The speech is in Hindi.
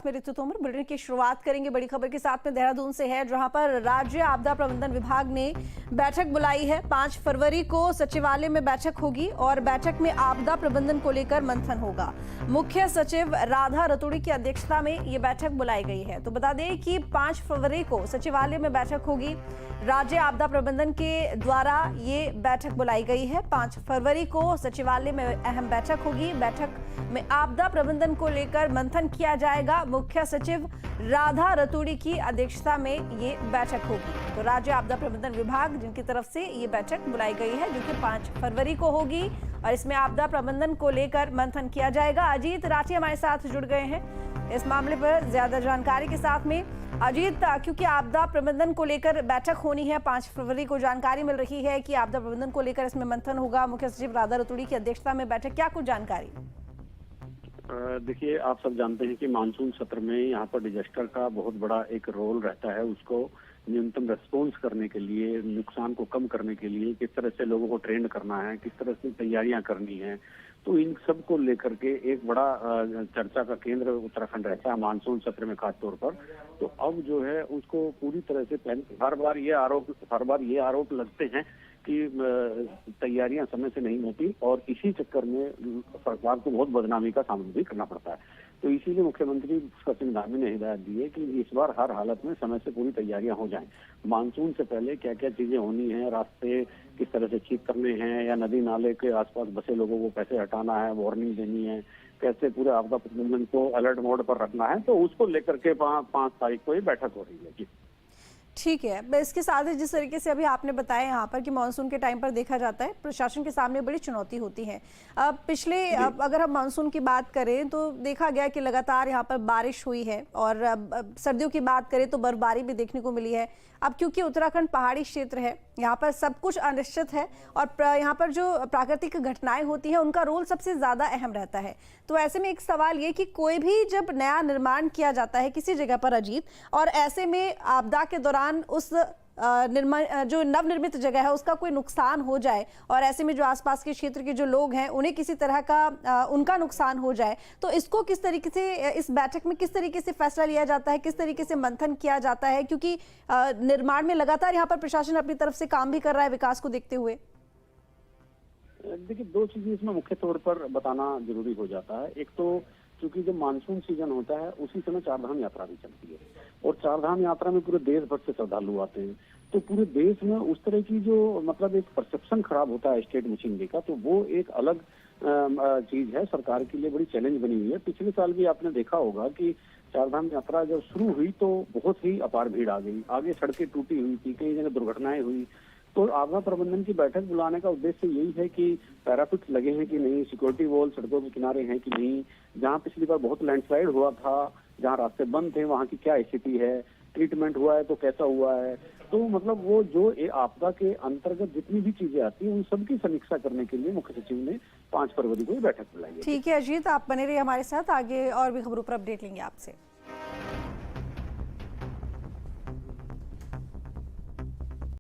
में ऋतु तोमर। बुलेटिन की शुरुआत करेंगे बड़ी खबर के साथ में देहरादून से है, जहां पर राज्य आपदा प्रबंधन विभाग ने बैठक बुलाई है। 5 फरवरी को सचिवालय में बैठक होगी और बैठक में आपदा प्रबंधन को लेकर मंथन होगा। मुख्य सचिव राधा रतूड़ी की अध्यक्षता में ये बैठक बुलाई गई है। तो बता दें कि 5 फरवरी को सचिवालय में बैठक होगी। राज्य आपदा प्रबंधन के द्वारा ये बैठक बुलाई गई है। 5 फरवरी को सचिवालय में अहम बैठक होगी। बैठक में आपदा प्रबंधन को लेकर मंथन किया जाएगा। मुख्य सचिव राधा रतूड़ी की अध्यक्षता में ये बैठक होगी। तो राज्य आपदा प्रबंधन विभाग जिनकी तरफ से ये बैठक बुलाई गई है, जो कि 5 फरवरी को होगी और इसमें आपदा प्रबंधन को लेकर मंथन किया जाएगा। अजीत राठी हमारे साथ जुड़ गए हैं इस मामले पर ज्यादा जानकारी के साथ में। अजीत, क्योंकि आपदा प्रबंधन को लेकर बैठक होनी है 5 फरवरी को, जानकारी मिल रही है कि आपदा प्रबंधन को लेकर इसमें मंथन होगा। मुख्य सचिव राधा रतूड़ी की अध्यक्षता में बैठक, क्या कुछ जानकारी? देखिए, आप सब जानते हैं कि मानसून सत्र में यहाँ पर डिजास्टर का बहुत बड़ा एक रोल रहता है। उसको न्यूनतम रेस्पॉन्स करने के लिए, नुकसान को कम करने के लिए किस तरह से लोगों को ट्रेंड करना है, किस तरह से तैयारियां करनी है, तो इन सब को लेकर के एक बड़ा चर्चा का केंद्र उत्तराखंड रहता है मानसून सत्र में खास तौर पर। तो अब जो है उसको पूरी तरह से हर बार ये आरोप लगते हैं कि तैयारियां समय से नहीं होती और इसी चक्कर में सरकार को बहुत बदनामी का सामना भी करना पड़ता है। तो इसीलिए मुख्यमंत्री सचिन धामी ने हिदायत दी है कि इस बार हर हालत में समय से पूरी तैयारियां हो जाएं। मानसून से पहले क्या क्या चीजें होनी है, रास्ते किस तरह से ठीक करने हैं, या नदी नाले के आसपास बसे लोगों को कैसे हटाना है, वार्निंग देनी है, कैसे पूरे आपदा प्रबंधन को अलर्ट मोड पर रखना है, तो उसको लेकर के 5 तारीख को ये बैठक हो रही है। जी ठीक है। इसके साथ ही जिस तरीके से अभी आपने बताया यहाँ पर कि मानसून के टाइम पर देखा जाता है प्रशासन के सामने बड़ी चुनौती होती है। अगर हम मानसून की बात करें तो देखा गया कि लगातार यहाँ पर बारिश हुई है और सर्दियों की बात करें तो बर्फबारी भी देखने को मिली है। अब क्योंकि उत्तराखंड पहाड़ी क्षेत्र है, यहाँ पर सब कुछ अनिश्चित है और यहाँ पर जो प्राकृतिक घटनाएं होती हैं उनका रोल सबसे ज्यादा अहम रहता है। तो ऐसे में एक सवाल ये कि कोई भी जब नया निर्माण किया जाता है किसी जगह पर अजीत, और ऐसे में आपदा के दौरान उस जो नवनिर्मित जगह है उसका कोई नुकसान हो जाए और ऐसे में जो आसपास के क्षेत्र के जो लोग हैं उन्हें किसी तरह का उनका नुकसान हो जाए, तो इसको किस तरीके से इस बैठक में किस तरीके से फैसला लिया जाता है, किस तरीके से मंथन किया जाता है? क्योंकि निर्माण में लगातार यहाँ पर प्रशासन अपनी तरफ से काम भी कर रहा है विकास को देखते हुए। देखिए, 2 चीजें इसमें मुख्य तौर पर बताना जरूरी हो जाता है। एक तो क्योंकि जब मानसून सीजन होता है उसी समय 4 धाम यात्रा भी चलती है और 4 धाम यात्रा में पूरे देश भर से श्रद्धालु आते हैं। तो पूरे देश में उस तरह की जो एक परसेप्शन खराब होता है स्टेट मशीनरी का, तो वो एक अलग चीज है, सरकार के लिए बड़ी चैलेंज बनी हुई है। पिछले साल भी आपने देखा होगा कि 4 धाम यात्रा जब शुरू हुई तो बहुत ही अपार भीड़ आ गई, आगे सड़कें टूटी हुई थी, कई जगह दुर्घटनाएं हुई। तो आपदा प्रबंधन की बैठक बुलाने का उद्देश्य यही है कि पैरापिट लगे हैं कि नहीं, सिक्योरिटी वॉल सड़कों के किनारे हैं कि नहीं, जहां पिछली बार बहुत लैंडस्लाइड हुआ था, जहां रास्ते बंद थे वहां की क्या स्थिति है, ट्रीटमेंट हुआ है तो कैसा हुआ है। तो वो जो आपदा के अंतर्गत जितनी भी चीजें आती हैं उन सबकी समीक्षा करने के लिए मुख्य सचिव ने 5 फरवरी को बैठक बुलाई है। ठीक है अजीत, आप बने रहिए हमारे साथ, आगे और भी खबरों पर अपडेट लेंगे आपसे।